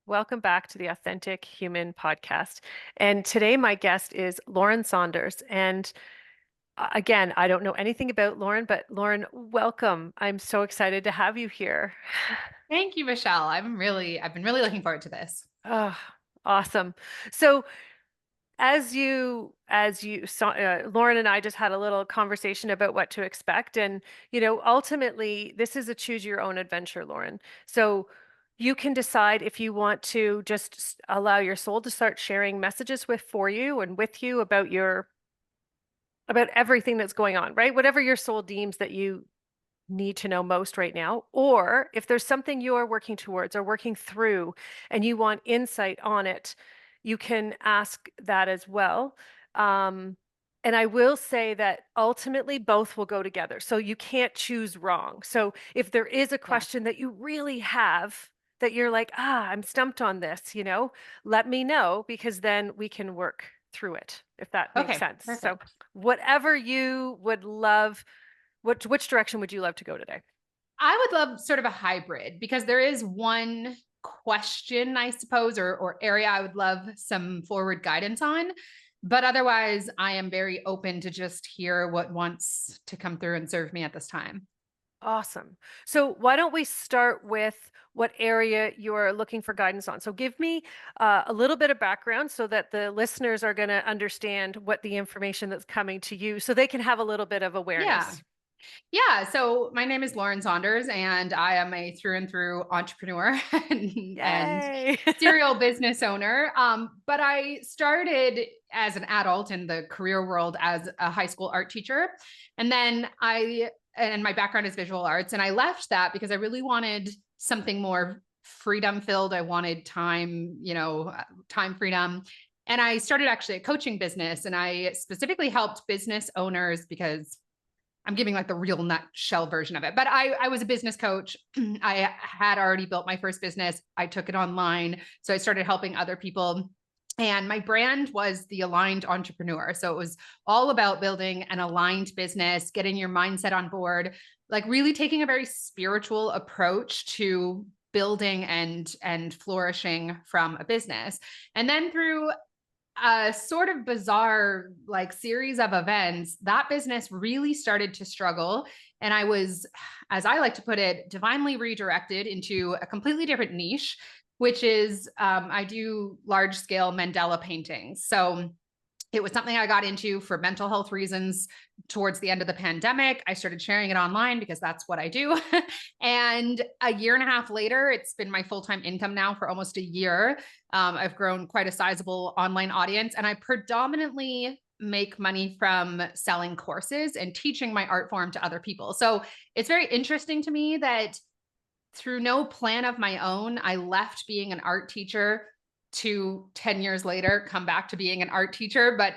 Welcome back to the Authentic Human Podcast. And today, my guest is Lauren Saunders. And again, I don't know anything about Lauren, but Lauren, welcome. I'm so excited to have you here. Thank you, Michelle. I've been really looking forward to this. Oh, awesome. So, as you saw, Lauren and I just had a little conversation about what to expect. And, ultimately, this is a choose your own adventure, Lauren. So you can decide if you want to just allow your soul to start sharing messages for you and with you about everything that's going on, right? Whatever your soul deems that you need to know most right now, or if there's something you're working towards or working through and you want insight on it, you can ask that as well. Um, and I will say that ultimately both will go together. So you can't choose wrong. So if there is a Yeah. question that you really have that you're like, I'm stumped on this, let me know because then we can work through it, if that makes Okay, sense. So perfect. whatever you would love, which direction would you love to go today? I would love sort of a hybrid because there is one question, I suppose, or area I would love some forward guidance on. But otherwise, I am very open to just hear what wants to come through and serve me at this time. Awesome. So why don't we start with what area you're looking for guidance on? So give me a little bit of background so that the listeners are going to understand what the information that's coming to you so they can have a little bit of Yeah. awareness. Yeah. So my name is Lauren Saunders, and I am a through and through entrepreneur and Yay. serial business owner. But I started as an adult in the career world as a high school art teacher. And my background is visual arts. And I left that because I really wanted something more freedom filled. I wanted time, time freedom. And I started actually a coaching business, and I specifically helped business owners because I'm giving like the real nutshell version of it. But I was a business coach. I had already built my first business. I took it online. So I started helping other people. And my brand was the aligned entrepreneur. So it was all about building an aligned business, getting your mindset on board, like really taking a very spiritual approach to building and flourishing from a business. And then through a sort of bizarre like series of events, that business really started to struggle. And I was, as I like to put it, divinely redirected into a completely different niche, which is I do large scale Mandela paintings. So it was something I got into for mental health reasons towards the end of the pandemic. I started sharing it online because that's what I do. And a year and a half later, it's been my full time income now for almost a year. I've grown quite a sizable online audience, and I predominantly make money from selling courses and teaching my art form to other people. So it's very interesting to me that through no plan of my own, I left being an art teacher to 10 years later come back to being an art teacher, but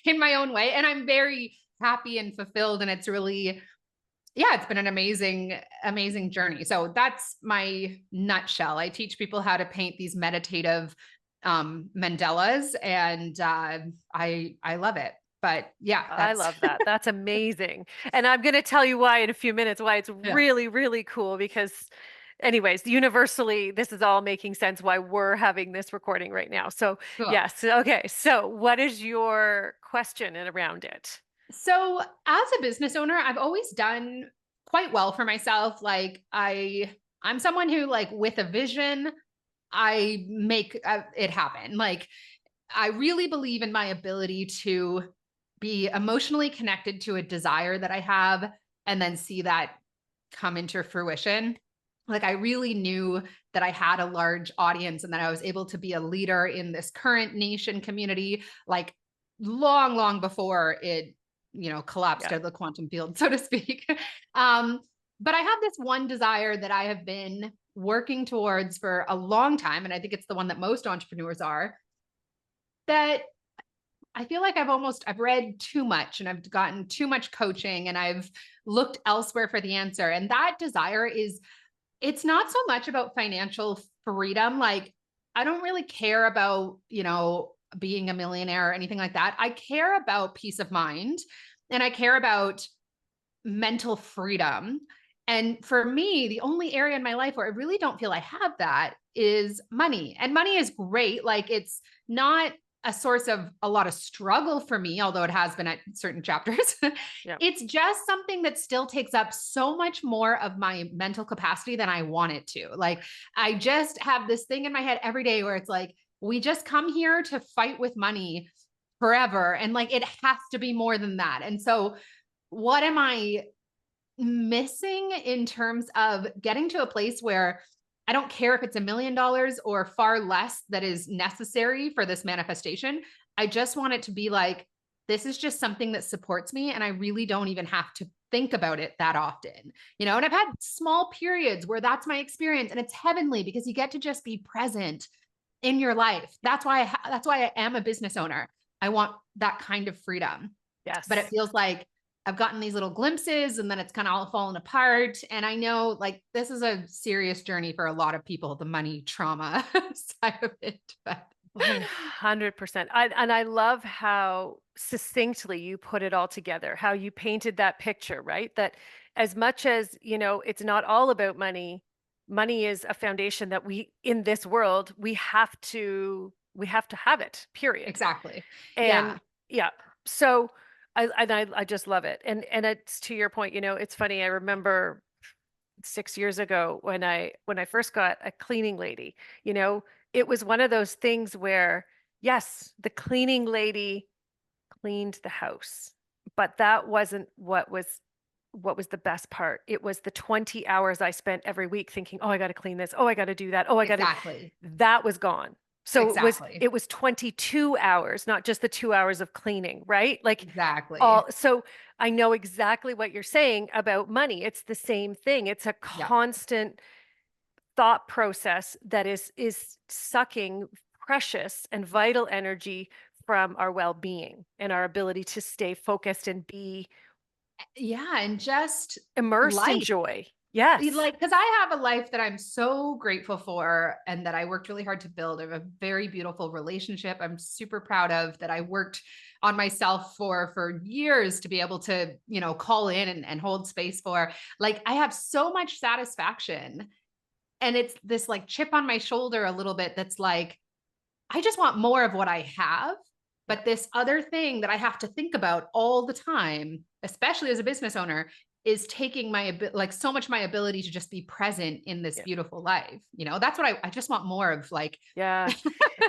in my own way. And I'm very happy and fulfilled. And it's really, yeah, it's been an amazing journey. So that's my nutshell. I teach people how to paint these meditative mandalas, and I love it. But yeah, I that's love that. That's amazing. And I'm going to tell you why in a few minutes, why it's yeah, really, really cool because anyways, universally, this is all making sense why we're having this recording right now. So, cool. yes. Okay. So, what is your question around it? So, as a business owner, I've always done quite well for myself. Like I'm someone who like with a vision, I make it happen. Like I really believe in my ability to be emotionally connected to a desire that I have and then see that come into fruition. Like I really knew that I had a large audience and that I was able to be a leader in this current niche and community, like long before it, collapsed Yeah. out of the quantum field, so to speak. um, but I have this one desire that I have been working towards for a long time, and I think it's the one that most entrepreneurs are, that I feel like I've read too much and I've gotten too much coaching and I've looked elsewhere for the answer. And that desire is, it's not so much about financial freedom. Like I don't really care about, being a millionaire or anything like that. I care about peace of mind and I care about mental freedom. And for me, the only area in my life where I really don't feel I have that is money. And money is great. Like it's not a source of a lot of struggle for me, although it has been at certain chapters. Yeah. It's just something that still takes up so much more of my mental capacity than I want it to. Like I just have this thing in my head every day where it's like, we just come here to fight with money forever. And like it has to be more than that. And so, what am I missing in terms of getting to a place where I don't care if it's $1 million or far less that is necessary for this manifestation. I just want it to be like, this is just something that supports me. And I really don't even have to think about it that often, you know? And I've had small periods where that's my experience and it's heavenly because you get to just be present in your life. That's why I am a business owner. I want that kind of freedom, but it Yes. feels like I've gotten these little glimpses and then it's kind of all fallen apart. And I know like this is a serious journey for a lot of people, the money trauma side of it. But 100%. And I love how succinctly you put it all together, how you painted that picture, right? That as much as, it's not all about money, money is a foundation that in this world, we have to have it, period. exactly. Yeah. And yeah, so I just love it. And it's to your point, it's funny. I remember 6 years ago when I first got a cleaning lady, you know, it was one of those things where, yes, the cleaning lady cleaned the house, but that wasn't what was the best part. It was the 20 hours I spent every week thinking, oh, I got to clean this. Oh, I got to do that. Oh, I got to, Exactly. that was gone. So it was, Exactly. it was 22 hours, not just the 2 hours of cleaning, right? Like Exactly. so I know exactly what you're saying about money. It's the same thing. It's a Yeah. constant thought process that is sucking precious and vital energy from our well-being and our ability to stay focused and be Yeah. And just immersed in life. joy. Yes. Like, because I have a life that I'm so grateful for and that I worked really hard to build. I have a very beautiful relationship I'm super proud of that I worked on myself for years to be able to, call in and hold space for. Like, I have so much satisfaction. And it's this like chip on my shoulder a little bit that's like, I just want more of what I have. Yeah. But this other thing that I have to think about all the time, especially as a business owner, is taking like so much my ability to just be present in this Yeah. beautiful life. That's what I just want more of like Yeah.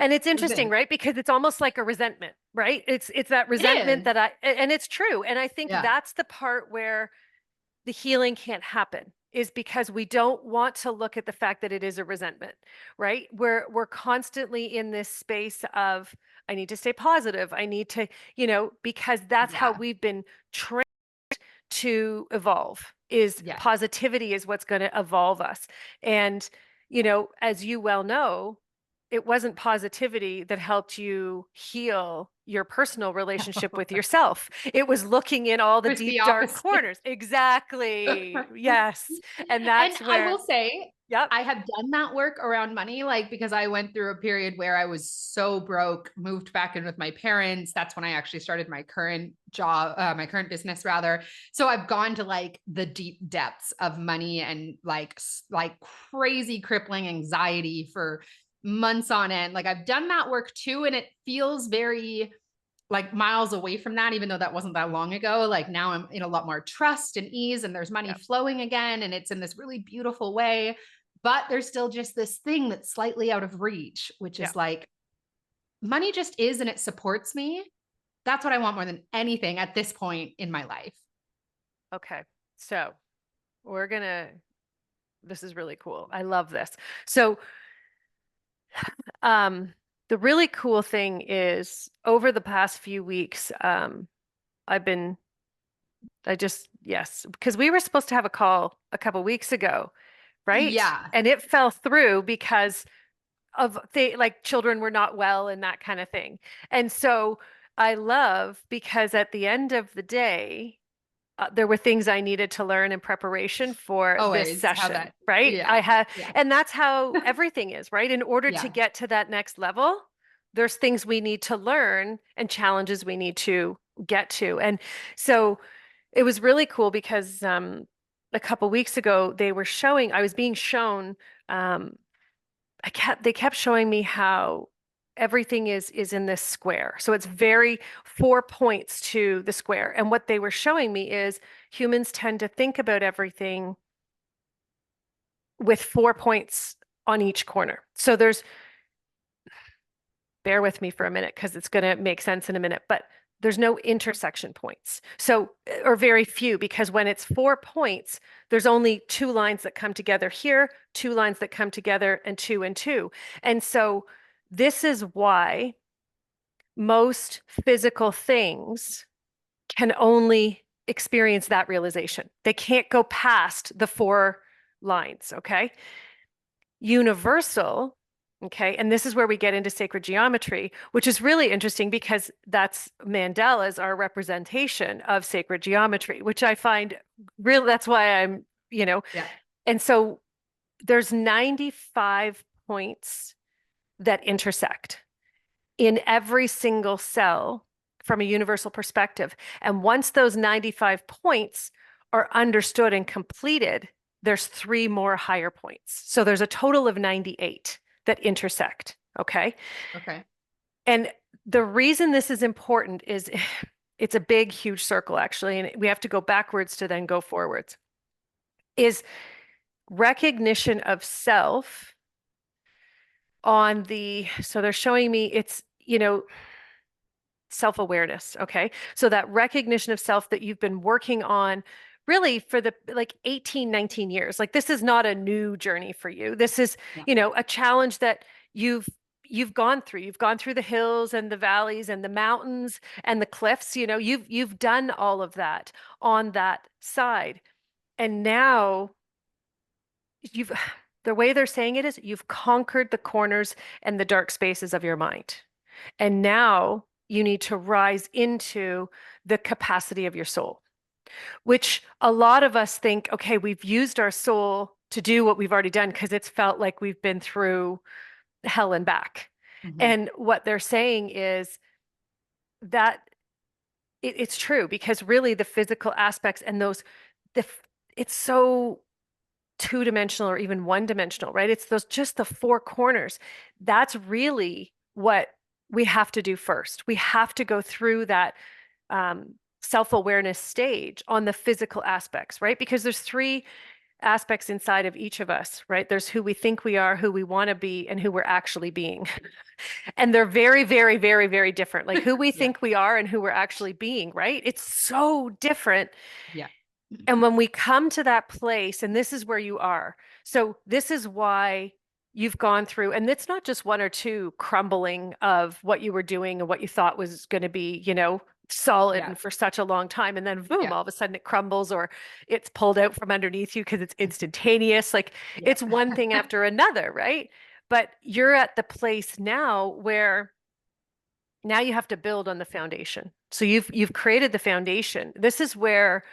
And it's interesting, this. right? Because it's almost like a resentment, right? It's that It resentment is. and it's true. And I think Yeah. that's the part where the healing can't happen is because we don't want to look at the fact that it is a resentment, right? We're constantly in this space of I need to stay positive. I need to, because that's how Yeah. we've been trained to evolve is Yeah. positivity is what's going to evolve us. And, as you well know, it wasn't positivity that helped you heal your personal relationship with yourself. It was looking in all the It's the deep, dark opposite. corners. Exactly. Yes. And And that's I will where, say, yep. I have done that work around money, like because I went through a period where I was so broke, moved back in with my parents. That's when I actually started my current job, my current business rather. So I've gone to like the deep depths of money and like crazy crippling anxiety for months on end. Like I've done that work too, and it feels very like miles away from that, even though that wasn't that long ago. Like now I'm in a lot more trust and ease, and there's money Yep. flowing again, and it's in this really beautiful way. But there's still just this thing that's slightly out of reach, which Yeah. is like money just is and it supports me. That's what I want more than anything at this point in my life. Okay. So we're going to, this is really cool. I love this. So, um, the really cool thing is over the past few weeks, I've been yes, because we were supposed to have a call a couple weeks ago, right? Yeah. And it fell through because of like children were not well and that kind of thing. And so I love because at the end of the day, there were things I needed to learn in preparation for this Always have session, that. right? Yeah. Yeah. And that's how everything is, right? In order to Yeah. get to that next level, there's things we need to learn and challenges we need to get to. And so it was really cool because a couple weeks ago, I was being shown, um, they kept showing me how everything is in this square. So it's very 4 points to the square. And what they were showing me is humans tend to think about everything with 4 points on each corner. So bear with me for a minute because it's going to make sense in a minute, but there's no intersection points. So, or very few, because when it's 4 points, there's only two lines that come together here, two lines that come together, and two and two. And so this is why most physical things can only experience that realization. They can't go past the four lines, okay? Universal, okay, and this is where we get into sacred geometry, which is really interesting because that's Mandela's our representation of sacred geometry, which I find real. That's why Yeah. and so there's 95 points that intersect in every single cell from a universal perspective. And once those 95 points are understood and completed, there's three more higher points. So there's a total of 98 that intersect. Okay. Okay. And the reason this is important is it's a big, huge circle, actually, and we have to go backwards to then go forwards, is recognition of self so they're showing me self-awareness. Okay. So that recognition of self that you've been working on really for the like 18, 19 years. Like this is not a new journey for you. This is, Yeah. a challenge that you've gone through. You've gone through the hills and the valleys and the mountains and the cliffs. You've done all of that on that side. And now you've the way they're saying it is you've conquered the corners and the dark spaces of your mind. And now you need to rise into the capacity of your soul, which a lot of us think, okay, we've used our soul to do what we've already done because it's felt like we've been through hell and back. Mhm. And what they're saying is that it's true because really the physical aspects and the, it's so two-dimensional or even one-dimensional, right? It's those just the four corners. That's really what we have to do first. We have to go through that self-awareness stage on the physical aspects, right? Because there's three aspects inside of each of us, right? There's who we think we are, who we want to be, and who we're actually being. And they're very, very, very, very different. Like who we Yeah. think we are and who we're actually being, right? It's so different. Yeah. And when we come to that place, and this is where you are, so this is why you've gone through, and it's not just one or two crumbling of what you were doing and what you thought was going to be, solid Yeah. and for such a long time. And then boom, Yeah. all of a sudden it crumbles or it's pulled out from underneath you because it's instantaneous. Like Yeah. it's one thing after another, right? But you're at the place now where now you have to build on the foundation. So you've created the foundation. This is where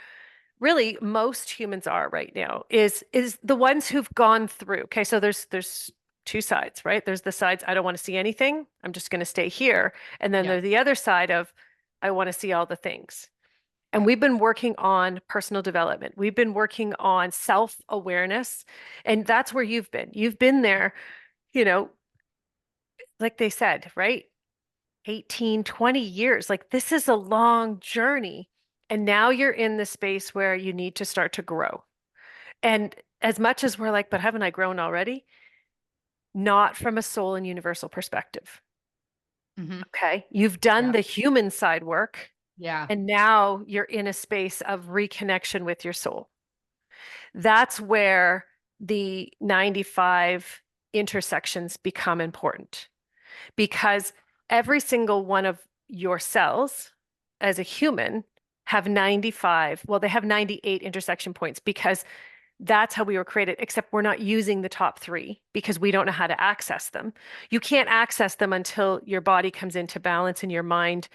really most humans are right now is the ones who've gone through. Okay, so there's two sides, right? There's the sides I don't want to see anything. I'm just going to stay here. And then Yeah. there's the other side of I want to see all the things. And Yeah. we've been working on personal development. We've been working on self-awareness. And that's where you've been. You've been there, you know, like they said, right? 18, 20 years. Like this is a long journey. And now you're in the space where you need to start to grow. And as much as we're like, but haven't I grown already? Not from a soul and universal perspective. Hmm. Okay. You've done Yeah. the human side work, Yeah. and now you're in a space of reconnection with your soul. That's where the 95 intersections become important because every single one of your cells as a human have 95, well, they have 98 intersection points because that's how we were created, except we're not using the top three because we don't know how to access them. You can't access them until your body comes into balance and your mind,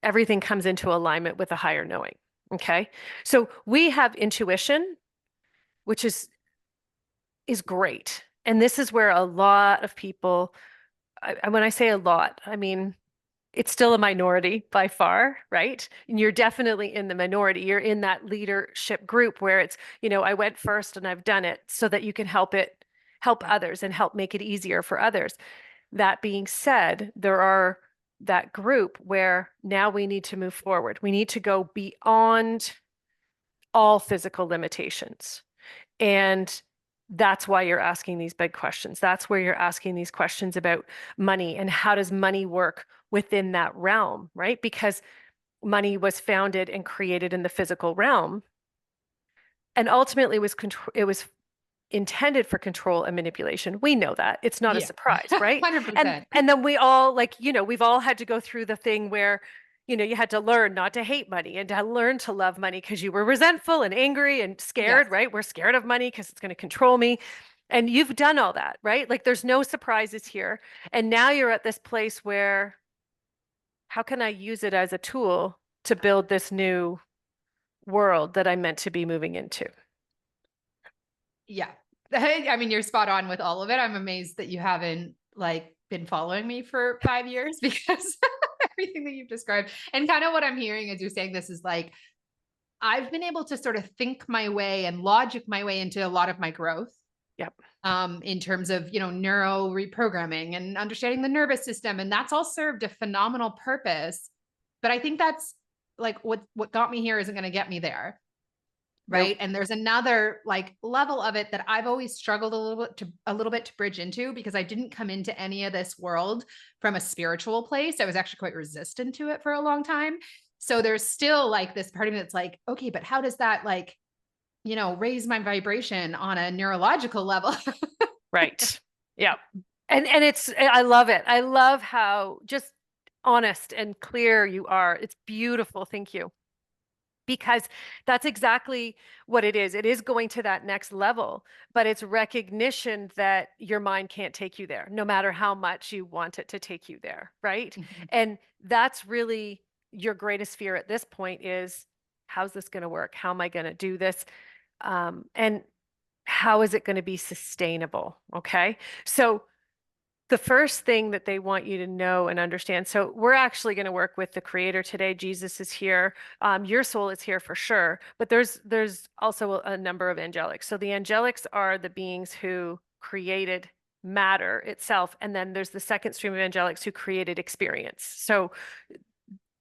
everything comes into alignment with a higher knowing. Okay. So we have intuition, which is great. And this is where a lot of people, when I say a lot, I mean it's still a minority by far, right? And you're definitely in the minority. You're in that leadership group where it's, I went first and I've done it so that you can help Yeah. others and help make it easier for others. That being said, there are that group where now we need to move forward. We need to go beyond all physical limitations. And that's why you're asking these big questions. That's where you're asking these questions about money and how does money work within that realm, right? Because money was founded and created in the physical realm and ultimately it was intended for control and manipulation. We know that. It's not a Yeah. surprise, right? And 100%. and then we all we've all had to go through the thing where, you had to learn not to hate money and to learn to love money because you were resentful and angry and Yes. scared, right? We're scared of money because it's going to control me. And you've done all that, right? Like there's no surprises here. And now you're at this place where how can I use it as a tool to build this new world that I'm meant to be moving into? Yeah. I mean, you're spot on with all of it. I'm amazed that you haven't like been following me for 5 years because everything that you've described and kind of what I'm hearing as you're saying this is like, I've been able to sort of think my way and logic my way into a lot of my growth. Yep. In terms of, neuro reprogramming and understanding the nervous system. And that's all served a phenomenal purpose. But I think that's like what got me here isn't going to get me there. Nope. Right. And there's another like level of it that I've always struggled a little bit to bridge into because I didn't come into any of this world from a spiritual place. I was actually quite resistant to it for a long time. So there's still like this part of me that's like, okay, but how does that like, raise my vibration on a neurological level? Right. Yeah. And I love it. I love how just honest and clear you are. It's beautiful. Thank you. Because that's exactly what it is. It is going to that next level, but it's recognition that your mind can't take you there, no matter how much you want it to take you there, right? Mhm. And that's really your greatest fear at this point is how's this going to work? How am I going to do this? And how is it going to be sustainable? Okay. So the first thing that they want you to know and understand. So we're actually going to work with the creator today. Jesus is here. Your soul is here for sure. But there's also a number of angelics. So the angelics are the beings who created matter itself. And then there's the second stream of angelics who created experience. So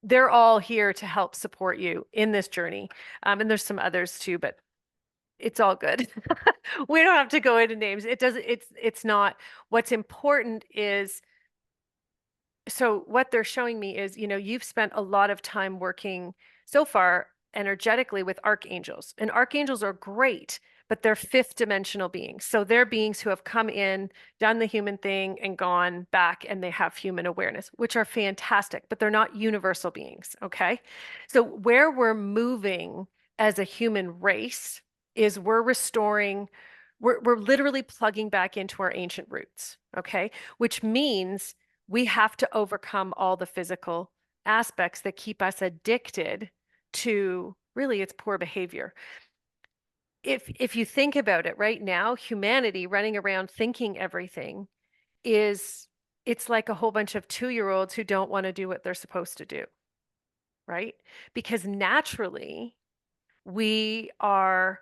they're all here to help support you in this journey. And there's some others too, but it's all good. We don't have to go into names. It's not. What's important is, so what they're showing me is, you've spent a lot of time working so far energetically with archangels. And archangels are great, but they're fifth dimensional beings. So they're beings who have come in, done the human thing, and gone back, and they have human awareness, which are fantastic, but they're not universal beings. Okay. So where we're moving as a human race is we're literally plugging back into our ancient roots. Okay. Which means we have to overcome all the physical aspects that keep us addicted to really it's poor behavior. If you think about it right now, humanity running around thinking everything is it's like a whole bunch of 2-year-olds who don't want to do what they're supposed to do, right? Because naturally we are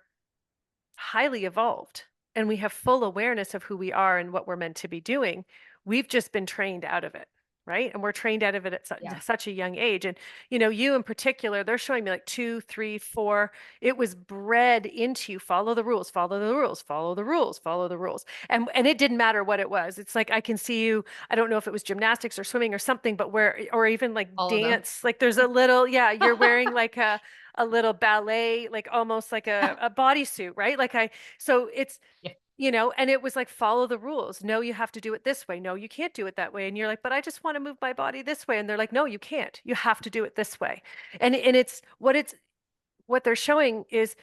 highly evolved and we have full awareness of who we are and what we're meant to be doing. We've just been trained out of it, right? And we're trained out of it at Yeah. such a young age. And, you in particular, they're showing me like 2, 3, 4. It was bred into you, follow the rules, follow the rules, follow the rules, follow the rules. And it didn't matter what it was. It's like I can see you, I don't know if it was gymnastics or swimming or something, but or even like All of them. dance, like there's a little, yeah, you're wearing like a little ballet, like almost like a bodysuit, right? So it's, Yeah. and it was like, follow the rules. No, you have to do it this way. No, you can't do it that way. And you're like, but I just want to move my body this way. And they're like, no, you can't. You have to do it this way. And what they're showing is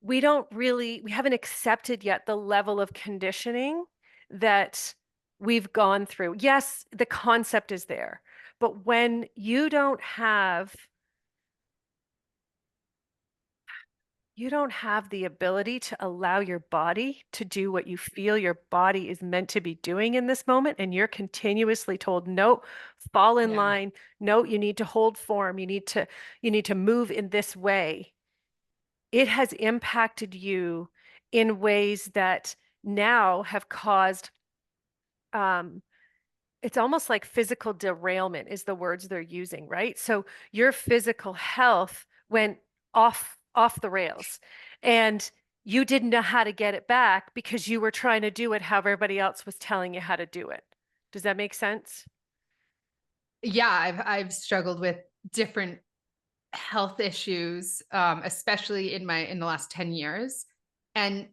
we haven't accepted yet the level of conditioning that we've gone through. Yes, the concept is there, but when you don't have You don't have the ability to allow your body to do what you feel your body is meant to be doing in this moment. And you're continuously told, no, fall in Yeah. line. No, you need to hold form. You need to move in this way. It has impacted you in ways that now have caused um, it's almost like physical derailment is the words they're using, right? So your physical health went off the rails and you didn't know how to get it back because you were trying to do it how everybody else was telling you how to do it. Does that make sense? Yeah, I've struggled with different health issues, especially in the last 10 years. And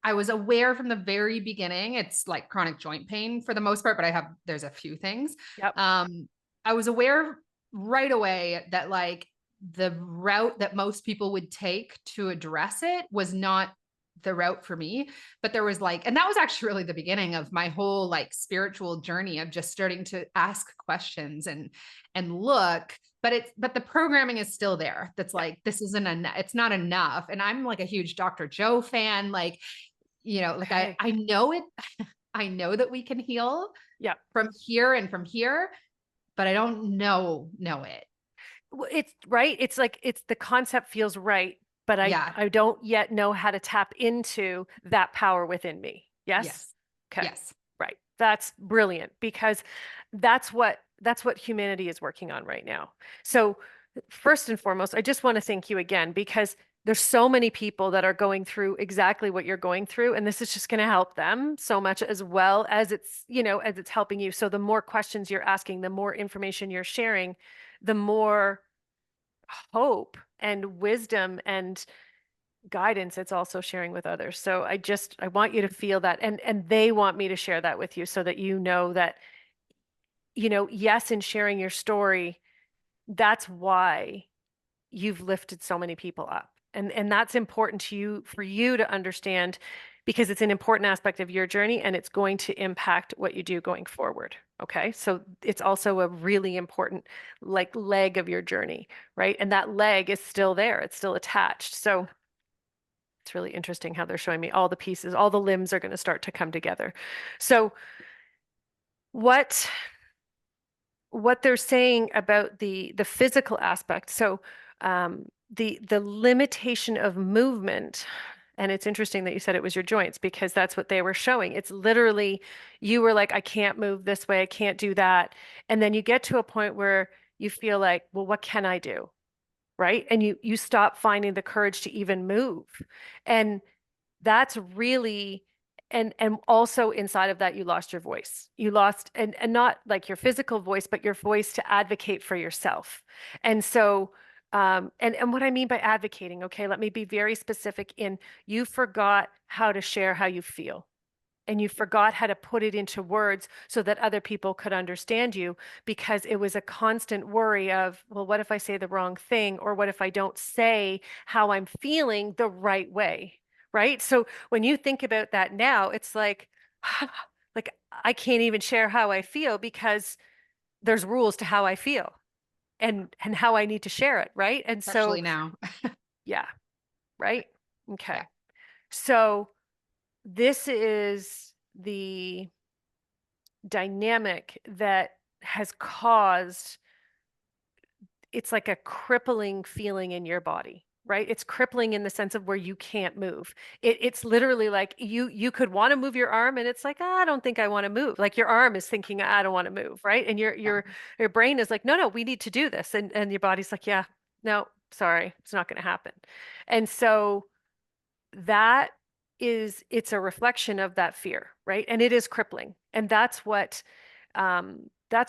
I was aware from the very beginning, it's like chronic joint pain for the most part, but there's a few things. Yep. Um, I was aware right away that like the route that most people would take to address it was not the route for me. But there was like, and that was actually really the beginning of my whole like spiritual journey of just starting to ask questions and look. But the programming is still there. That's Yeah. like, this isn't enough. It's not enough. And I'm like a huge Dr. Joe fan. Like, like Okay. I know it. I know that we can heal Yeah. from here and from here, but I don't know it. Well, it's right. It's like it's the concept feels right, but Yeah. I don't yet know how to tap into that power within me. Yes? Yes. Okay. Yes. Right. That's brilliant because that's what humanity is working on right now. So first and foremost, I just want to thank you again because there's so many people that are going through exactly what you're going through, and this is just going to help them so much as well as as it's helping you. So the more questions you're asking, the more information you're sharing, the more hope and wisdom and guidance it's also sharing with others. So I want you to feel that and they want me to share that with you so that you know that yes, in sharing your story, that's why you've lifted so many people up. And that's important to you for you to understand because it's an important aspect of your journey and it's going to impact what you do going forward. Okay? So it's also a really important like leg of your journey, right? And that leg is still there. It's still attached. So it's really interesting how they're showing me all the pieces, all the limbs are going to start to come together. So what they're saying about the physical aspect. So the limitation of movement, and it's interesting that you said it was your joints because that's what they were showing. It's literally you were like, I can't move this way, I can't do that, and then you get to a point where you feel like, well, what can I do? Right? And you stop finding the courage to even move, and that's really and also inside of that you lost your voice you lost and not like your physical voice but your voice to advocate for yourself and so and what I mean by advocating, okay, let me be very specific in you forgot how to share how you feel and you forgot how to put it into words so that other people could understand you because it was a constant worry of, well, what if I say the wrong thing? Or what if I don't say how I'm feeling the right way? Right. So when you think about that now, it's like, like I can't even share how I feel because there's rules to how I feel and how I need to share it. Right. And so, Especially now. yeah. Right. Yeah. Okay. So this is the dynamic that has caused it's like a crippling feeling in your body, right? It's crippling in the sense of where you can't move. It's literally like you could want to move your arm and it's like, "Ah, I don't think I want to move." Like your arm is thinking, I don't want to move, right? And Yeah. your brain is like, no, no, we need to do this. And your body's like, yeah, no, sorry, it's not going to happen. And so that it's a reflection of that fear, right? And it is crippling. And that's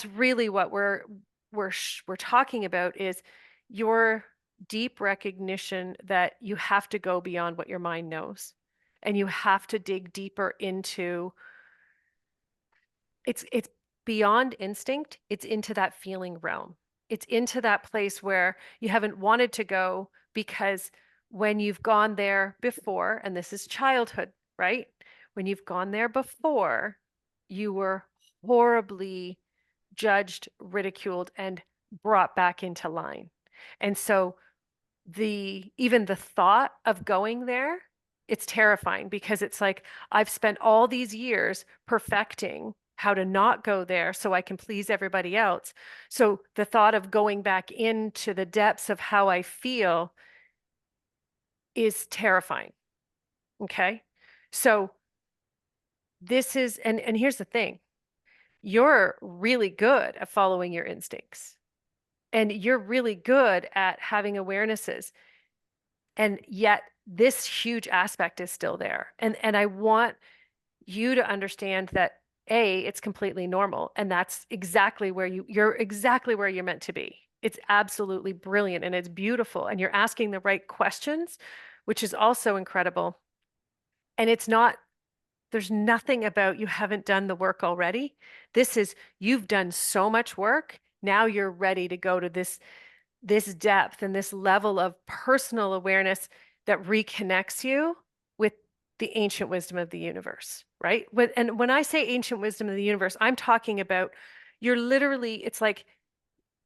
really what we're talking about is your deep recognition that you have to go beyond what your mind knows and you have to dig deeper into it's beyond instinct, it's into that feeling realm. It's into that place where you haven't wanted to go because when you've gone there before, and this is childhood, right? When you've gone there before, you were horribly judged, ridiculed, and brought back into line. And so even the thought of going there, it's terrifying because it's like I've spent all these years perfecting how to not go there so I can please everybody else. So the thought of going back into the depths of how I feel is terrifying. Okay. So this is, and here's the thing, you're really good at following your instincts, and you're really good at having awarenesses. And yet this huge aspect is still there. And I want you to understand that it's completely normal. And that's exactly where you're exactly where you're meant to be. It's absolutely brilliant and it's beautiful. And you're asking the right questions, which is also incredible. And it's not, there's nothing about you haven't done the work already. This is, you've done so much work. Now you're ready to go to this depth and this level of personal awareness that reconnects you with the ancient wisdom of the universe, right? And when I say ancient wisdom of the universe, I'm talking about you're literally, it's like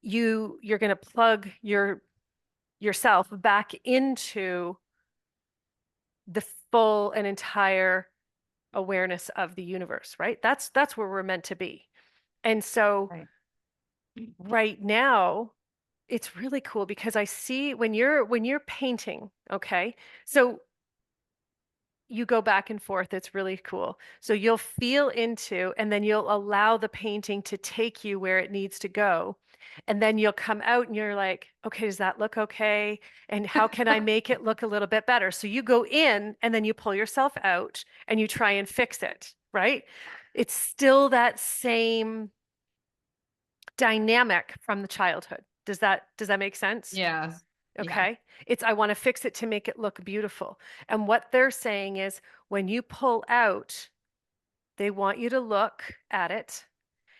you're going to plug yourself back into the full and entire awareness of the universe, right? That's where we're meant to be. And so Right. right now, it's really cool because I see when you're painting, okay? So you go back and forth. It's really cool. So you'll feel into, and then you'll allow the painting to take you where it needs to go. And then you'll come out and you're like, okay, does that look okay? And how can I make it look a little bit better? So you go in and then you pull yourself out and you try and fix it, right? It's still that same dynamic from the childhood. Does that make sense? Yeah. Yeah. Okay. It's I want to fix it to make it look beautiful. And what they're saying is when you pull out, they want you to look at it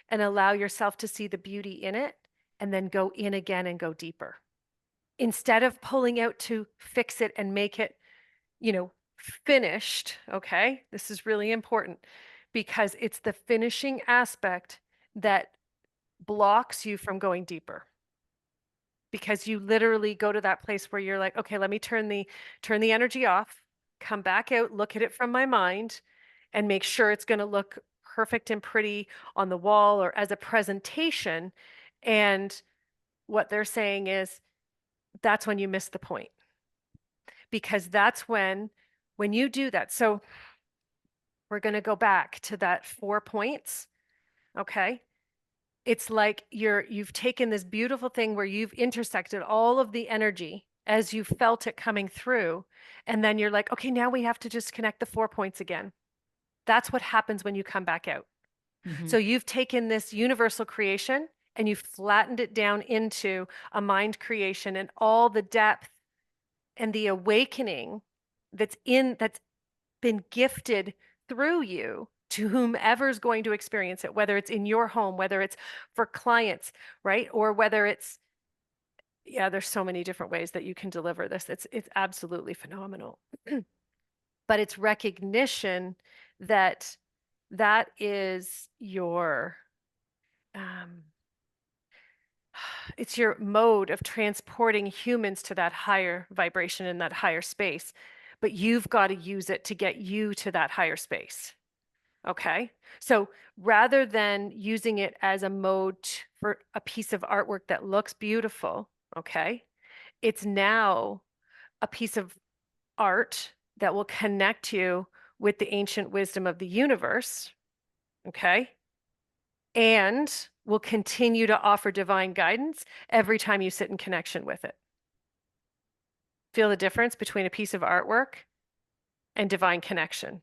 and allow yourself to see the beauty in it and then go in again and go deeper. Instead of pulling out to fix it and make it, you know, finished, okay? This is really important because it's the finishing aspect that blocks you from going deeper. Because you literally go to that place where you're like, okay, let me turn the energy off, come back out, look at it from my mind, and make sure it's going to look perfect and pretty on the wall or as a presentation. And what they're saying is that's when you miss the point because that's when you do that. So we're going to go back to that 4 points, okay? It's like you've taken this beautiful thing where you've intersected all of the energy as you felt it coming through. And then you're like, okay, now we have to just connect the 4 points again. That's what happens when you come back out. So Mhm. you've taken this universal creation and you've flattened it down into a mind creation and all the depth and the awakening that's been gifted through you to whomever's going to experience it, whether it's in your home, whether it's for clients, right? Or whether it's, yeah, there's so many different ways that you can deliver this. It's absolutely phenomenal. But it's recognition that that is your um, it's your mode of transporting humans to that higher vibration in that higher space. But you've got to use it to get you to that higher space. Okay. So rather than using it as a mode for a piece of artwork that looks beautiful, okay, it's now a piece of art that will connect you with the ancient wisdom of the universe, okay, and will continue to offer divine guidance every time you sit in connection with it. Feel the difference between a piece of artwork and divine connection.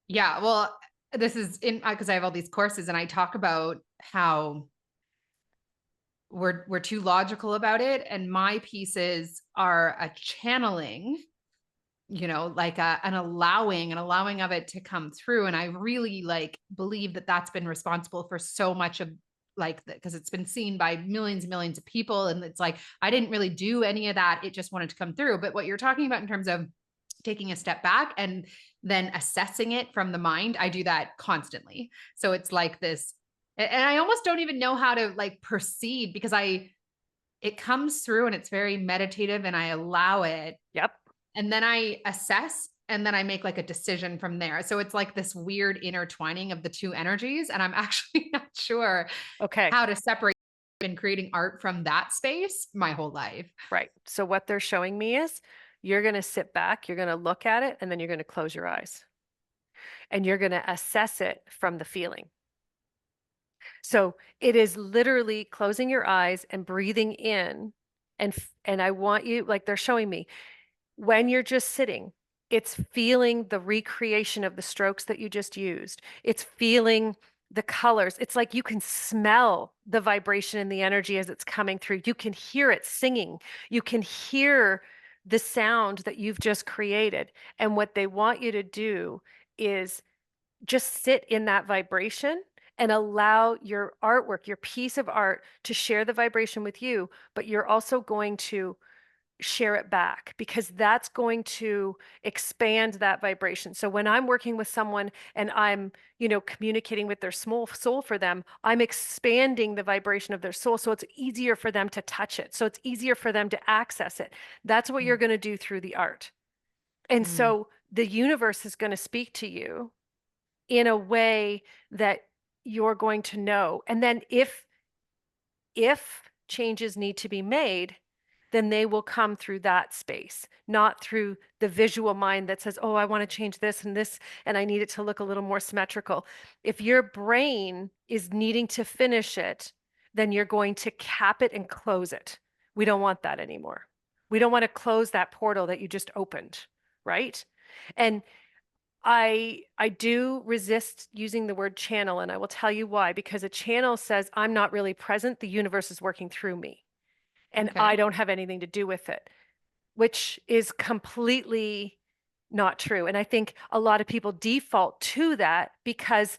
Yeah. Well, this is in because I have all these courses and I talk about how we're too logical about it. And my pieces are a channeling, like an allowing of it to come through. And I really like believe that that's been responsible for so much of like because it's been seen by millions and millions of people. And it's like, I didn't really do any of that. It just wanted to come through. But what you're talking about in terms of taking a step back and then assessing it from the mind, I do that constantly. So it's like this, and I almost don't even know how to like proceed because it comes through and it's very meditative and I allow it. Yep. And then I assess and then I make like a decision from there. So it's like this weird intertwining of the two energies. And I'm actually not sure Okay. how to separate. Been creating art from that space my whole life. Right. So what they're showing me is you're going to sit back, you're going to look at it, and then you're going to close your eyes and you're going to assess it from the feeling. So it is literally closing your eyes and breathing in. And I want you, like they're showing me, when you're just sitting, it's feeling the recreation of the strokes that you just used. It's feeling the colors. It's like you can smell the vibration and the energy as it's coming through. You can hear it singing. You can hear the sound that you've just created. And what they want you to do is just sit in that vibration and allow your artwork, your piece of art to share the vibration with you, but you're also going to share it back because that's going to expand that vibration. So when I'm working with someone and I'm, communicating with their small soul for them, I'm expanding the vibration of their soul. So it's easier for them to touch it. So it's easier for them to access it. That's what you're Mm, going to do through the art. And mm, so the universe is going to speak to you in a way that you're going to know. And then if changes need to be made, then they will come through that space, not through the visual mind that says, oh, I want to change this and this, and I need it to look a little more symmetrical. If your brain is needing to finish it, then you're going to cap it and close it. We don't want that anymore. We don't want to close that portal that you just opened, right? And I do resist using the word channel, and I will tell you why. Because a channel says I'm not really present, the universe is working through me, and I okay. don't have anything to do with it, which is completely not true. And I think a lot of people default to that because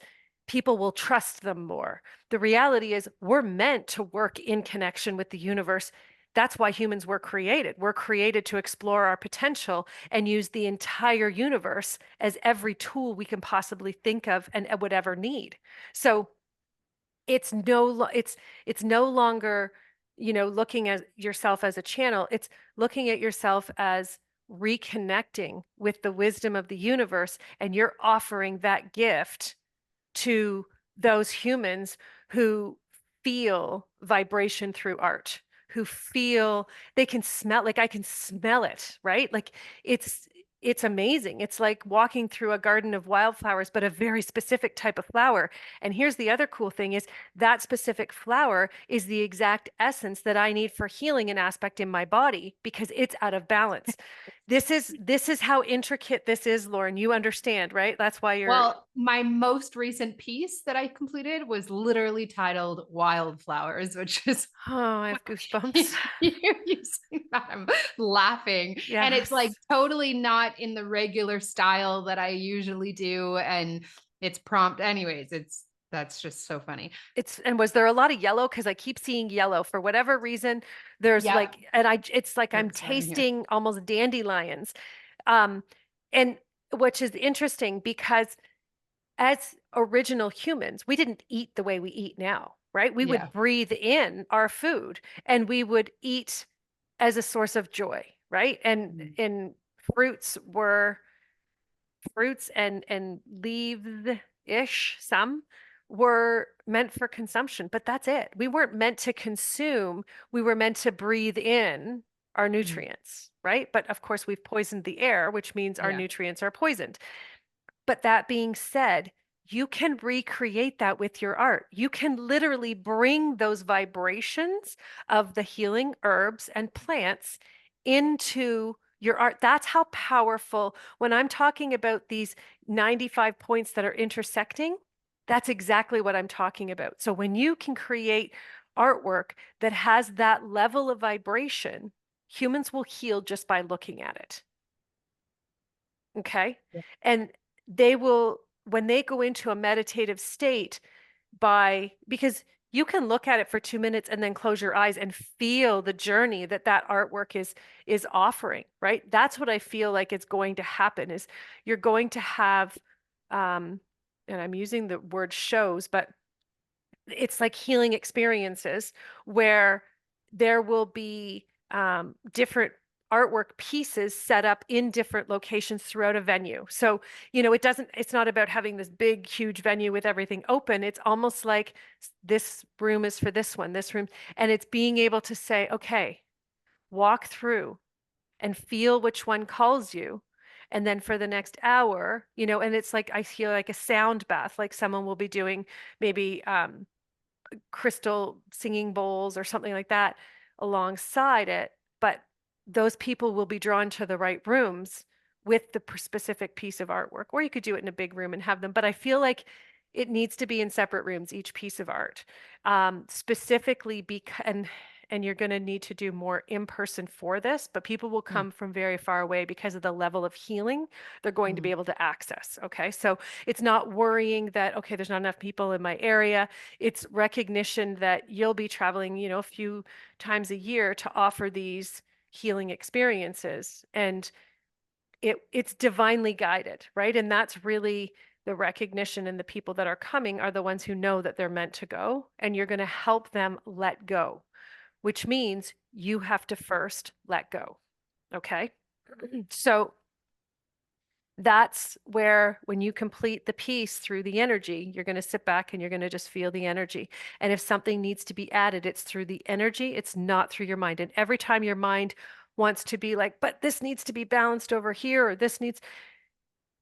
people will trust them more. The reality is, we're meant to work in connection with the universe. That's why humans were created. We're created to explore our potential and use the entire universe as every tool we can possibly think of and would ever need. So it's no longer, looking at yourself as a channel. It's looking at yourself as reconnecting with the wisdom of the universe, and you're offering that gift to those humans who feel vibration through art, who feel they can smell, like I can smell it, right? Like it's it's amazing. It's like walking through a garden of wildflowers, but a very specific type of flower. And here's the other cool thing is that specific flower is the exact essence that I need for healing an aspect in my body because it's out of balance. This is how intricate this is, Lauren. You understand, right? That's why you're Well, my most recent piece that I completed was literally titled Wildflowers, which is Oh, I have goosebumps. you see that I'm laughing. And it's like Yes. totally not in the regular style that I usually do. And it's prompt. Anyways, that's just so funny. And was there a lot of yellow? Because I keep seeing yellow for whatever reason. There's Yep. like, it's like I'm Here's one here. tasting almost dandelions. Um, and which is interesting because as original humans, we didn't eat the way we eat now, right? We Yeah. would breathe in our food and we would eat as a source of joy, right? And Mm, and fruits and leaves-ish, some were meant for consumption, but that's it. We weren't meant to consume, we were meant to breathe in our mm, nutrients, right? But of course, we've poisoned the air, which means our yeah. nutrients are poisoned. But that being said, you can recreate that with your art. You can literally bring those vibrations of the healing herbs and plants into your art. That's how powerful, when I'm talking about these 95 points that are intersecting, that's exactly what I'm talking about. So when you can create artwork that has that level of vibration, humans will heal just by looking at it. Okay. Yeah. And they will, when they go into a meditative state, because you can look at it for 2 minutes and then close your eyes and feel the journey that that artwork is offering, right? That's what I feel like is going to happen is you're going to have, um, and I'm using the word shows, but it's like healing experiences where there will be different artwork pieces set up in different locations throughout a venue. So, it's not about having this big, huge venue with everything open. It's almost like this room is for this one, this room, and it's being able to say, okay, walk through and feel which one calls you. And then for the next hour, and it's like I feel like a sound bath, like someone will be doing maybe crystal singing bowls or something like that alongside it. But those people will be drawn to the right rooms with the specific piece of artwork, or you could do it in a big room and have them. But I feel like it needs to be in separate rooms, each piece of art, specifically because, and you're going to need to do more in person for this, but people will Mm, come from very far away because of the level of healing they're going to be mhm, able to access. Okay. So it's not worrying that, okay, there's not enough people in my area. It's recognition that you'll be traveling, a few times a year to offer these healing experiences. And it's divinely guided, right? And that's really the recognition, and the people that are coming are the ones who know that they're meant to go, and you're going to help them let go, which means you have to first let go. Okay. So that's where, when you complete the piece through the energy, you're going to sit back and you're going to just feel the energy. And if something needs to be added, it's through the energy, it's not through your mind. And every time your mind wants to be like, but this needs to be balanced over here, or this needs,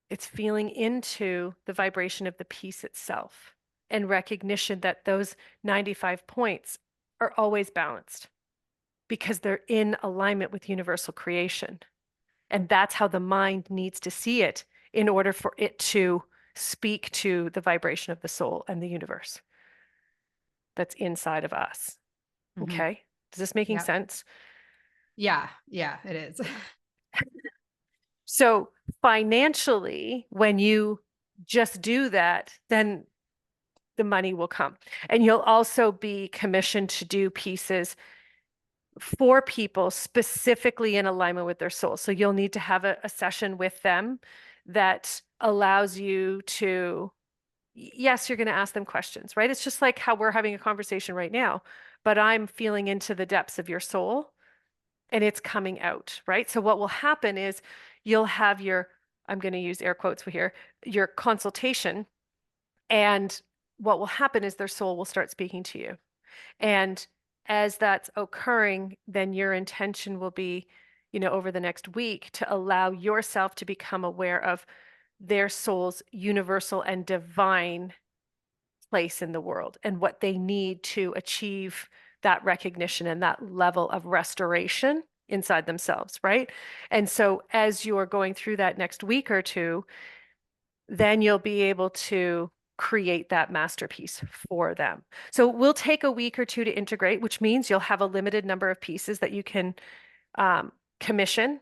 it's feeling into the vibration of the piece itself and recognition that those 95 points are always balanced because they're in alignment with universal creation. And that's how the mind needs to see it in order for it to speak to the vibration of the soul and the universe that's inside of us. mhm. Okay. Is this making Yep. sense? Yeah. Yeah, it is. So financially, when you just do that, then the money will come. And you'll also be commissioned to do pieces for people specifically in alignment with their soul. So you'll need to have a session with them that allows you to, yes, you're going to ask them questions, right? It's just like how we're having a conversation right now, but I'm feeling into the depths of your soul and it's coming out, right? So what will happen is you'll have your, I'm going to use air quotes here, your consultation. And what will happen is their soul will start speaking to you. And as that's occurring, then your intention will be, over the next week to allow yourself to become aware of their soul's universal and divine place in the world and what they need to achieve that recognition and that level of restoration inside themselves, right? And so as you're going through that next week or two, then you'll be able to create that masterpiece for them. So we'll take a week or two to integrate, which means you'll have a limited number of pieces that you can commission,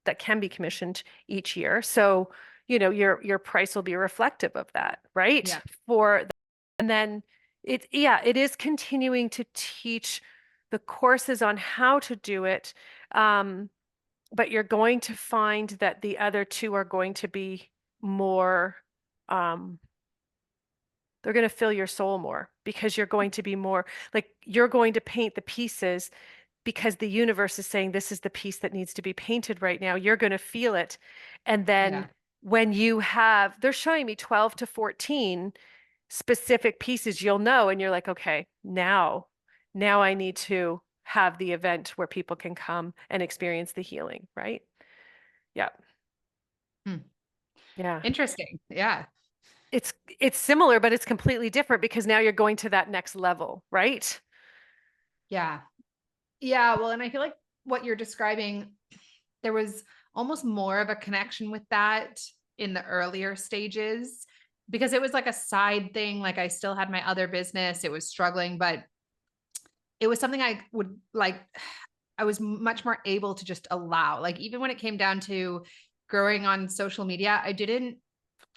that can be commissioned each year. So, your price will be reflective of that, right? Yeah. And then it is continuing to teach the courses on how to do it. Um, but you're going to find that the other two are going to be more, um, they're going to fill your soul more because you're going to be more like you're going to paint the pieces because the universe is saying this is the piece that needs to be painted right now. You're going to feel it. And then Yeah. when they're showing me 12 to 14 specific pieces, you'll know, and you're like, okay, now I need to have the event where people can come and experience the healing, right? Yeah. Hmm. Yeah. Interesting. Yeah. It's it's similar, but it's completely different because now you're going to that next level, right? Yeah. Yeah. Well, and I feel like what you're describing, there was almost more of a connection with that in the earlier stages because it was like a side thing. Like I still had my other business, it was struggling, but it was something I would like, I was much more able to just allow. Like, even when it came down to growing on social media, I didn't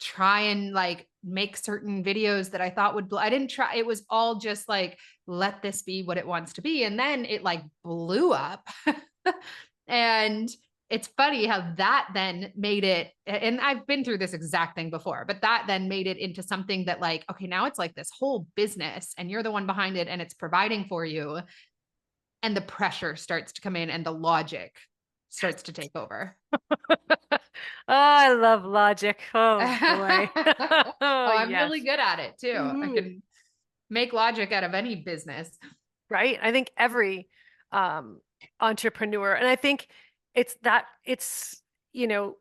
try and like make certain videos that I thought would I didn't try. It was all just like, let this be what it wants to be. And then it like blew up. And it's funny how that then made it, and I've been through this exact thing before, but that then made it into something that like, okay, now it's like this whole business and you're the one behind it and it's providing for you. and the pressure starts to come in and the logic starts to take over. Oh, I love logic. Oh boy. Oh, Oh, I'm really yes. good at it too. I Mhm. can make logic out of any business. Right? I think every um entrepreneur, and I think it's, you know,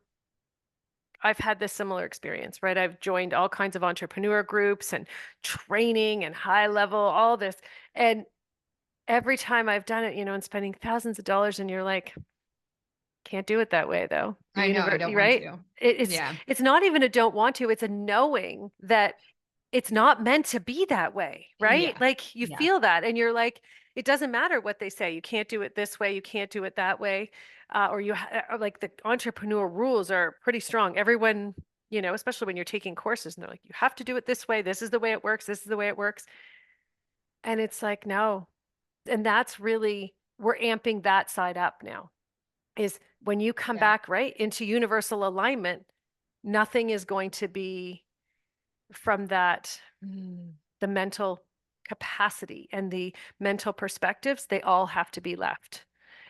I've had this similar experience, right? I've joined all kinds of entrepreneur groups and training and high level, all this. And every time I've done it, and spending thousands of dollars, and you're like, can't do it that way though. The I know I universe, don't want right? to. It's Yeah. it's not even a don't want to, it's a knowing that it's not meant to be that way, right? Yeah. Like you Yeah. feel that and you're like, it doesn't matter what they say. You can't do it this way, you can't do it that way. Or like the entrepreneur rules are pretty strong. Everyone, especially when you're taking courses and they're like, you have to do it this way. This is the way it works. This is the way it works. And it's like, no. And that's really, we're amping that side up now is when you come Yeah. back right into universal alignment, nothing is going to be from that, the mental capacity and the mental perspectives, they all have to be left.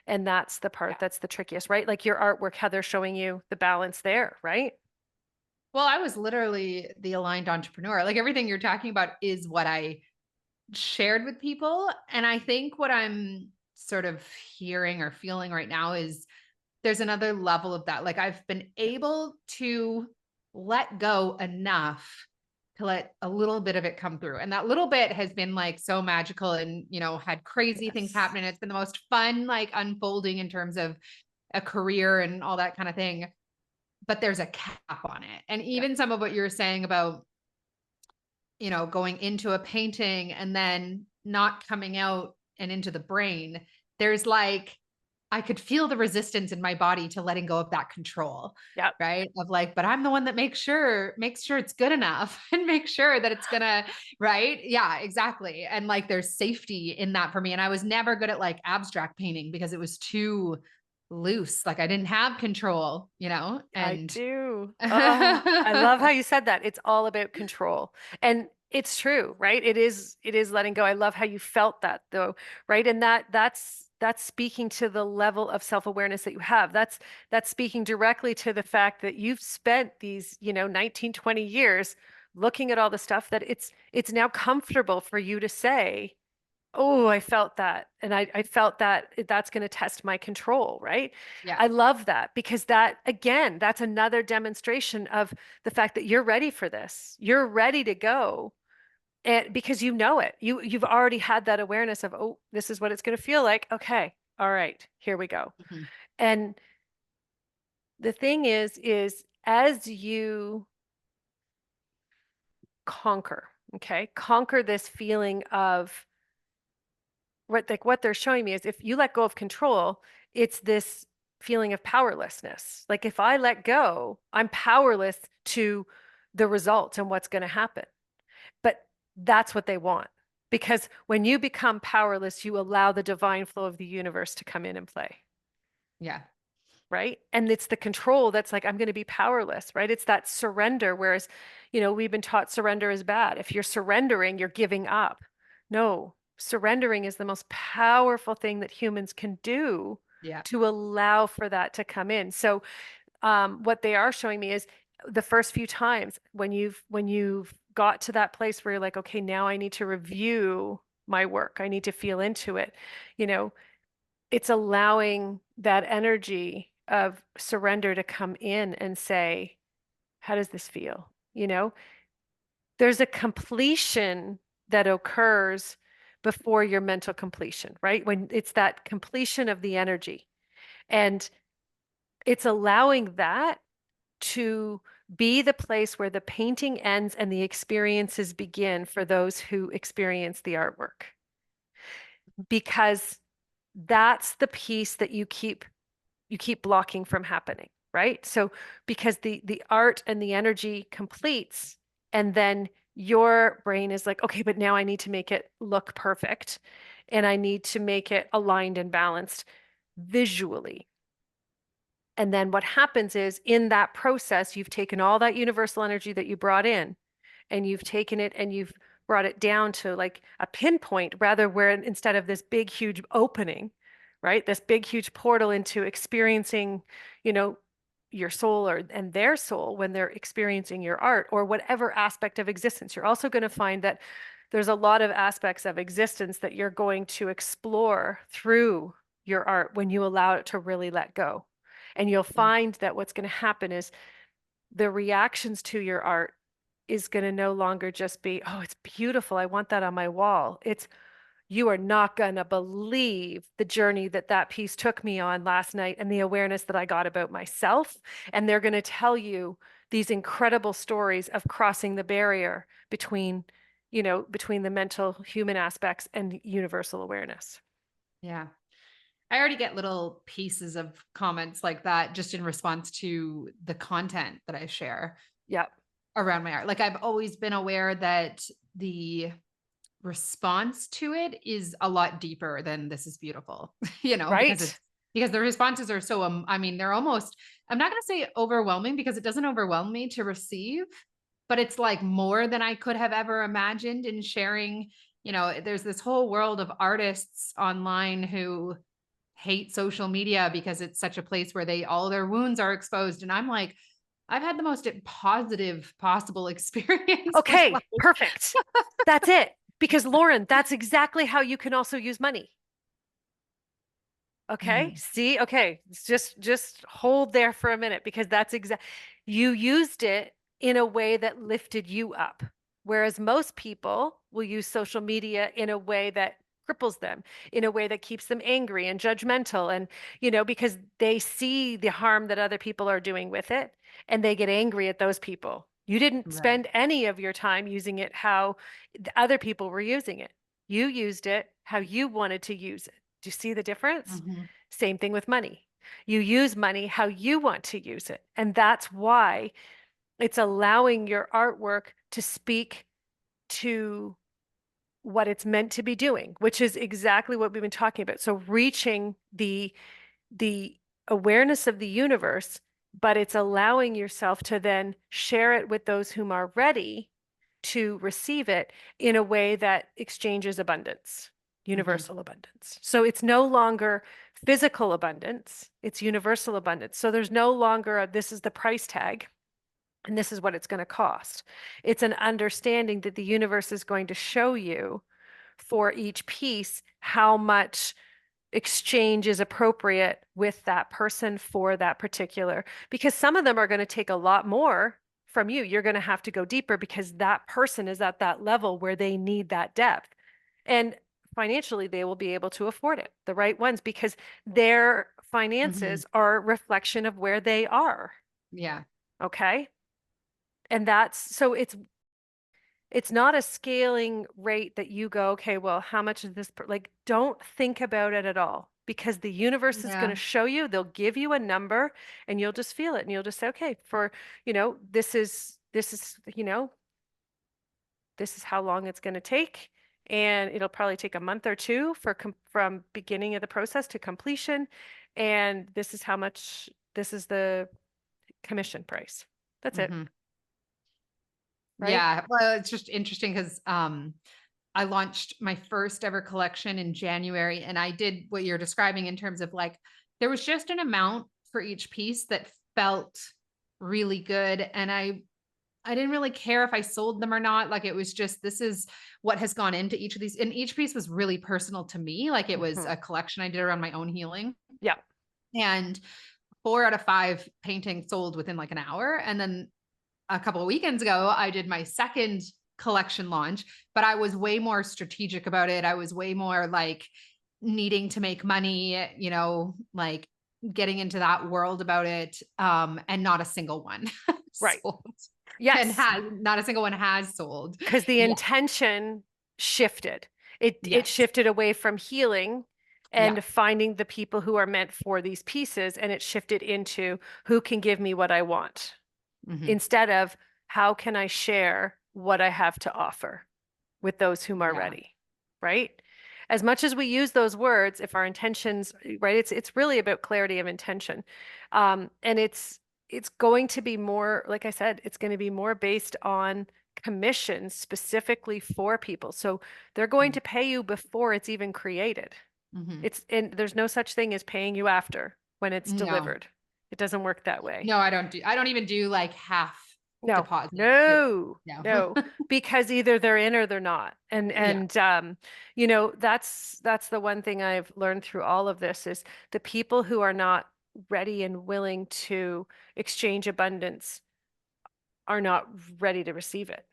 And that's the part Yeah. that's the trickiest, right? Like your artwork, how they're showing you the balance there, right? Well, I was literally the aligned entrepreneur. Like everything you're talking about is what I shared with people. And I think what I'm sort of hearing or feeling right now is there's another level of that. Like I've been able to let go enough to let a little bit of it come through. And that little bit has been like so magical and, had crazy things Yes. happen. It's been the most fun, like unfolding in terms of a career and all that kind of thing. But there's a cap on it. And Yeah. even some of what you were saying about, going into a painting and then not coming out and into the brain, there's like, I could feel the resistance in my body to letting go of that control, Yeah. right? Of like, but I'm the one that makes sure it's good enough and make sure that it's gonna, right? Yeah, exactly. And like there's safety in that for me. And I was never good at like abstract painting because it was too loose. Like I didn't have control, I and do. Oh, I love how you said that. It's all about control. And it's true, right? It is letting go. I love how you felt that though, right? And that's speaking to the level of self-awareness that you have. That's speaking directly to the fact that you've spent these, 19, 20 years looking at all the stuff that it's now comfortable for you to say, oh, I felt that. And I felt that that's going to test my control, right? yeah. I love that because that, again, that's another demonstration of the fact that you're ready for this. You're ready to go. And because you know it, you've already had that awareness of, oh, this is what it's going to feel like. Okay. All right, here we go. Mhm. And the thing is as you conquer, okay, conquer this feeling of what they're showing me is if you let go of control, it's this feeling of powerlessness. Like if I let go, I'm powerless to the results and what's going to happen. But that's what they want. Because when you become powerless, you allow the divine flow of the universe to come in and play, Yeah. right? And it's the control that's like, I'm going to be powerless, right? It's that surrender. Whereas, we've been taught surrender is bad. If you're surrendering, you're giving up. No, surrendering is the most powerful thing that humans can do Yeah. to allow for that to come in. So, what they are showing me is the first few times when you've got to that place where you're like, okay, now I need to review my work. I need to feel into it. You know, it's allowing that energy of surrender to come in and say, how does this feel? There's a completion that occurs before your mental completion, right? When it's that completion of the energy. And it's allowing that to be the place where the painting ends and the experiences begin for those who experience the artwork. Because that's the piece that you keep blocking from happening, right? So because the art and the energy completes, and then your brain is like, okay, but now I need to make it look perfect, and I need to make it aligned and balanced visually. And then what happens is in that process, you've taken all that universal energy that you brought in, and you've taken it and you've brought it down to like a pinpoint rather where instead of this big, huge opening, right? This big, huge portal into experiencing, you know, your soul or and their soul when they're experiencing your art or whatever aspect of existence. You're also going to find that there's a lot of aspects of existence that you're going to explore through your art when you allow it to really let go. And you'll find that what's going to happen is the reactions to your art is going to no longer just be, oh, it's beautiful. I want that on my wall. It's, you are not going to believe the journey that that piece took me on last night and the awareness that I got about myself. And they're going to tell you these incredible stories of crossing the barrier between, you know, between the mental human aspects and universal awareness. Yeah. I already get little pieces of comments like that just in response to the content that I share Yep. around my art. Like I've always been aware that the response to it is a lot deeper than this is beautiful, because Right. it's because the responses are so I mean, they're almost, I'm not going to say overwhelming because it doesn't overwhelm me to receive, but it's like more than I could have ever imagined in sharing. There's this whole world of artists online who hate social media because it's such a place where all their wounds are exposed. And I'm like, I've had the most positive possible experience with Okay, perfect. That's it. Because Lauren, that's exactly how you can also use money. Okay. Mm, See, okay. Just hold there for a minute because that's exact. You used it in a way that lifted you up. Whereas most people will use social media in a way that cripples them, in a way that keeps them angry and judgmental. And, because they see the harm that other people are doing with it and they get angry at those people. You didn't right. spend any of your time using it how the other people were using it. You used it how you wanted to use it. Do you see the difference? Mhm, Same thing with money. You use money how you want to use it. And that's why it's allowing your artwork to speak to what it's meant to be doing, which is exactly what we've been talking about. So reaching the awareness of the universe, but it's allowing yourself to then share it with those whom are ready to receive it in a way that exchanges abundance, mhm, universal abundance. So it's no longer physical abundance, it's universal abundance. So there's no longer this is the price tag and this is what it's going to cost. It's an understanding that the universe is going to show you for each piece how much exchange is appropriate with that person for that particular, because some of them are going to take a lot more from you. You're going to have to go deeper because that person is at that level where they need that depth. And financially, they will be able to afford it, the right ones, because their mhm. finances are a reflection of where they are. Yeah. Okay. And that's so it's not a scaling rate that you go, okay, well, how much is this? Like, don't think about it at all because the universe is going to Yeah. show you, they'll give you a number and you'll just feel it and you'll just say, okay, this is how long it's going to take. And it'll probably take a month or two from beginning of the process to completion. And this is how much, this is the commission price. That's it, Mhm. right? Yeah. Well, it's just interesting because I launched my first ever collection in January, and I did what you're describing in terms of like there was just an amount for each piece that felt really good, and I didn't really care if I sold them or not. Like it was just this is what has gone into each of these, and each piece was really personal to me. Like it was Mhm. a collection I did around my own healing, Yeah. and 4 out of 5 paintings sold within like an hour, and then a couple of weekends ago, I did my second collection launch, but I was way more strategic about it. I was way more like needing to make money, like getting into that world about it. And not a single one Right. sold and Yes. has not a single one has sold. Because the Yeah. intention shifted. It Yes. shifted away from healing Yeah. and finding the people who are meant for these pieces, and it shifted into who can give me what I want Hmm. instead of how can I share what I have to offer with those whom are Yeah. ready, right? As much as we use those words, if our intentions, right, it's really about clarity of intention, and it's going to be more, like I said, it's going to be more based on commissions specifically for people. So they're going to pay you before it's even created. Mm-hmm. It's and there's no such thing as paying you after when it's No, delivered. It doesn't work that way. no, I don't even do like half No, deposit. It's no, no. no, because either they're in or they're not. Yeah. You know, that's the one thing I've learned through all of this is the people who are not ready and willing to exchange abundance are not ready to receive it.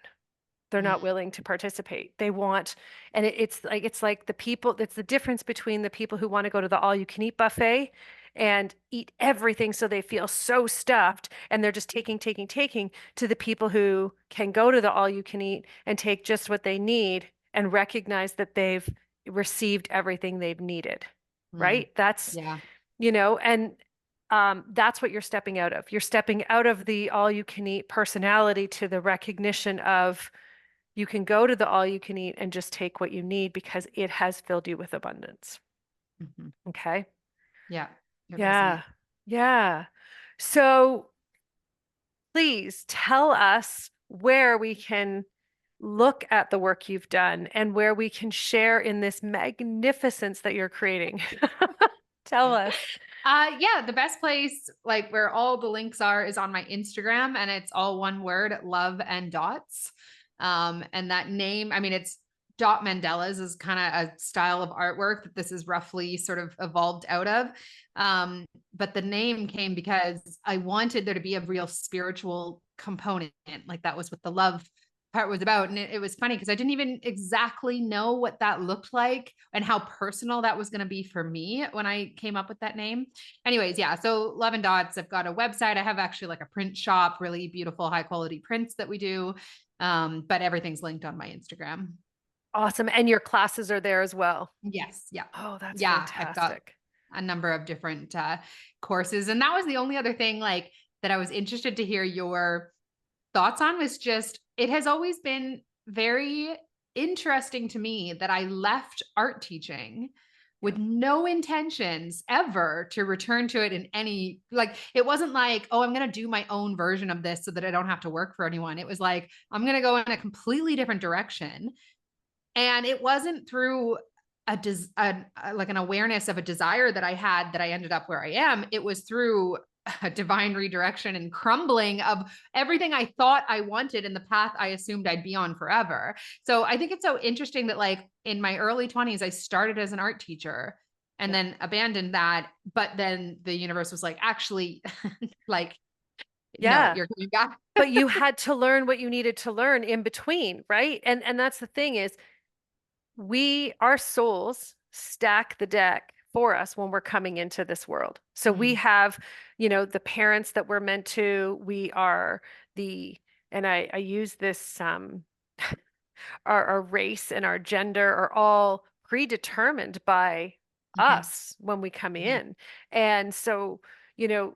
They're not willing to participate. They want, and it's like the people, it's the difference between the people who want to go to the all you can eat buffet and eat everything so they feel so stuffed and they're just taking, to the people who can go to the all you can eat and take just what they need and recognize that they've received everything they've needed. Mm, Right? That's, yeah. and that's what you're stepping out of. You're stepping out of the all you can eat personality to the recognition of you can go to the all you can eat and just take what you need because it has filled you with abundance. Mhm. Okay. Yeah. It Yeah. resonates. Yeah. So please tell us where we can look at the work you've done and where we can share in this magnificence that you're creating. Tell us. Yeah, the best place, like where all the links are, is on my Instagram, and it's all one word, love and dots. And that name, I mean, it's dot mandalas is kind of a style of artwork that this is roughly sort of evolved out of. But the name came because I wanted there to be a real spiritual component, like that was what the love part was about. And it was funny because I didn't even exactly know what that looked like and how personal that was going to be for me when I came up with that name. Anyways, yeah. So Love and Dots, I've got a website. I have actually like a print shop, really beautiful, high quality prints that we do. But everything's linked on my Instagram. Awesome. And your classes are there as well. Yes. Yeah. Oh, that's Yeah. I've got fantastic. a number of different courses. And that was the only other thing like that I was interested to hear your thoughts on was just, it has always been very interesting to me that I left art teaching Yeah. with no intentions ever to return to it in any, like, it wasn't like, oh, I'm going to do my own version of this so that I don't have to work for anyone. It was like, I'm going to go in a completely different direction. And it wasn't through like an awareness of a desire that I had that I ended up where I am. It was through a divine redirection and crumbling of everything I thought I wanted in the path I assumed I'd be on forever. So I think it's so interesting that like in my early 20s, I started as an art teacher and Yeah. then abandoned that. But then the universe was like, actually, like, no, Yeah. you're coming back. But you had to learn what you needed to learn in between, right? And that's the thing is our souls stack the deck for us when we're coming into this world. So we Mm, have, the parents that we're meant to, we are the, and I use this, our race and our gender are all predetermined by mhm, us when we come mhm. in. And so, you know,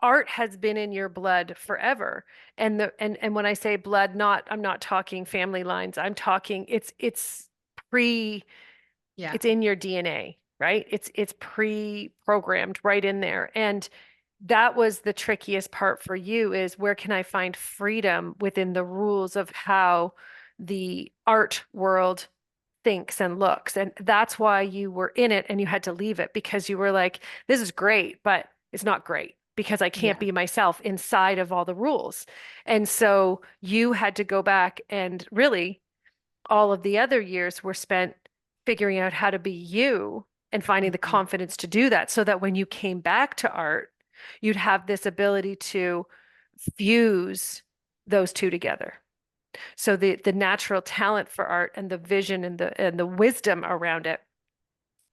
art has been in your blood forever. And when I say blood, I'm not talking family lines. I'm talking pre Yeah. it's in your DNA, right? It's pre-programmed right in there. And that was the trickiest part for you is where can I find freedom within the rules of how the art world thinks and looks. And that's why you were in it and you had to leave it because you were like, this is great, but it's not great because I can't Yeah. be myself inside of all the rules. And so you had to go back and really all of the other years were spent figuring out how to be you and finding the Mhm. confidence to do that so that when you came back to art, you'd have this ability to fuse those two together. So the natural talent for art and the vision and the wisdom around it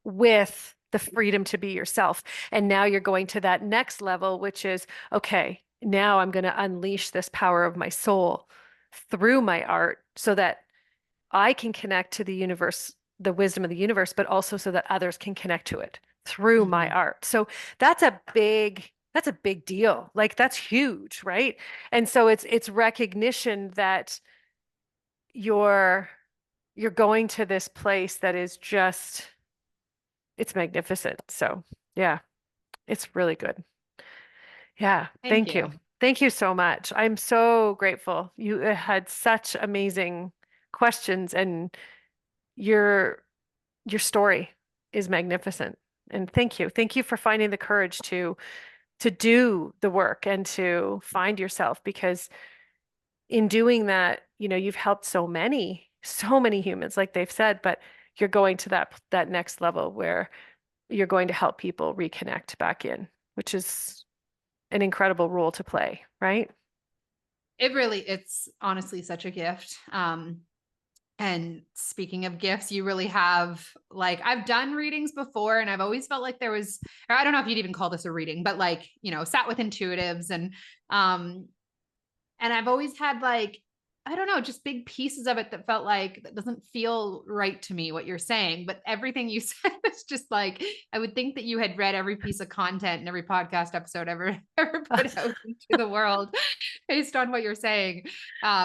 with the freedom to be yourself. And now you're going to that next level, which is, okay, now I'm going to unleash this power of my soul through my art so that I can connect to the universe, the wisdom of the universe, but also so that others can connect to it through my Mhm. art. So that's a big deal. Like that's huge, right? And so it's recognition that you're you're going to this place that is just it's magnificent. So, yeah, it's really good. Yeah, Thank thank you. you. Thank you so much. I'm so grateful. You had such amazing questions, and your your story is magnificent. And thank you. Thank you for finding the courage to do the work and to find yourself, because in doing that, you've helped so many humans, like they've said, but you're going to that next level where you're going to help people reconnect back in, which is an incredible role to play, right? It's honestly such a gift. And speaking of gifts, you really have, like, I've done readings before and I've always felt like there was, or I don't know if you'd even call this a reading, but like, sat with intuitives um, and I've always had, like, I don't know, just big pieces of it that felt like that doesn't feel right to me, what you're saying. But everything you said is just like, I would think that you had read every piece of content and every podcast episode ever put out into the world based on what you're saying.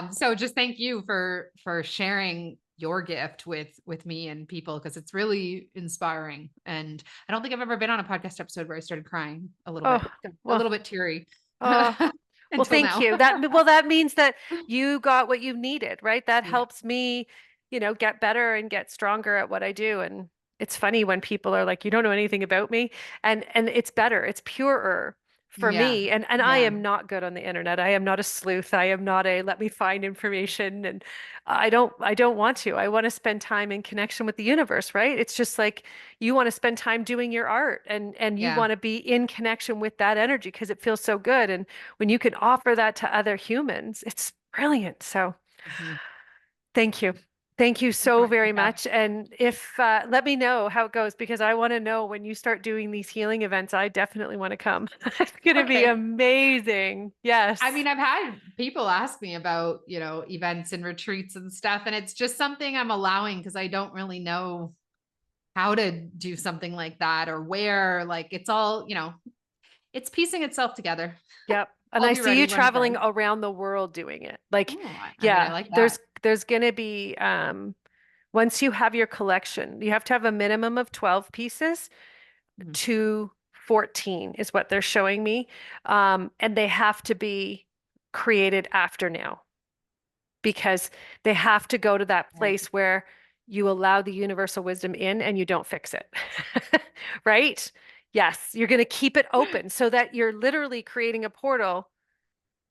So just thank you for sharing your gift with me and people, because it's really inspiring. And I don't think I've ever been on a podcast episode where I started crying a Oh, well, little bit teary. oh, well, Until thank now. you. That means that you got what you needed, right? That Yeah. helps me, get better and get stronger at what I do. And it's funny when people are like, you don't know anything about me. And it's better. It's purer for Yeah. me. And I Yeah. am not good on the internet. I am not a sleuth. I am not a let me find information. And I don't want to. I want to spend time in connection with the universe, right? It's just like you want to spend time doing your art, and you Yeah. want to be in connection with that energy because it feels so good. And when you can offer that to other humans, it's brilliant. So Mhm. thank you. Thank you Of so course, very Michelle. much. And if let me know how it goes, because I want to know when you start doing these healing events. I definitely want to come. It's going to be Okay. amazing. Yes. I mean, I've had people ask me about, events and retreats and stuff, and it's just something I'm allowing because I don't really know how to do something like that or where. Like, it's all, it's piecing itself together. Yep. And I'll I be see ready you when it traveling does. around the world doing it. Like, Oh, I mean, I yeah, like there's that. there's going to be once you have your collection, you have to have a minimum of 12 pieces Mhm. to 14 is what they're showing me. And they have to be created after now, because they have to go to that Right. place where you allow the universal wisdom in and you don't fix it. Right? Yes, you're going to keep it open so that you're literally creating a portal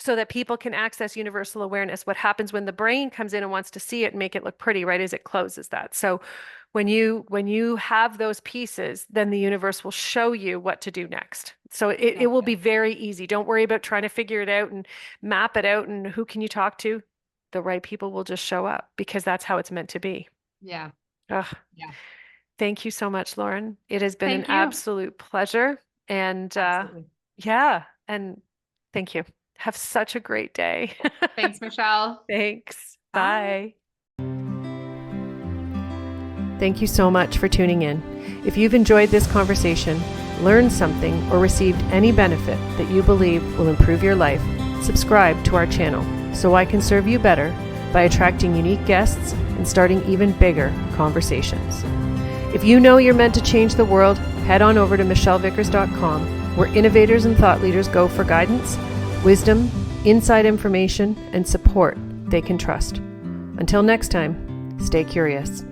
so that people can access universal awareness. What happens when the brain comes in and wants to see it and make it look pretty, right, is it closes that. So when you have those pieces, then the universe will show you what to do next. So it will Gotcha. be very easy. Don't worry about trying to figure it out and map it out and who can you talk to. The right people will just show up because that's how it's meant to be. Yeah. Ugh, Yeah. thank you so much, Lauren. It has been an Thank you. absolute pleasure. And Absolutely. yeah, and thank you. Have such a great day. Thanks, Michelle. Thanks. Bye. Bye. Thank you so much for tuning in. If you've enjoyed this conversation, learned something, or received any benefit that you believe will improve your life, subscribe to our channel so I can serve you better by attracting unique guests and starting even bigger conversations. If you know you're meant to change the world, head on over to michellevickers.com, where innovators and thought leaders go for guidance, wisdom, inside information, and support they can trust. Until next time, stay curious.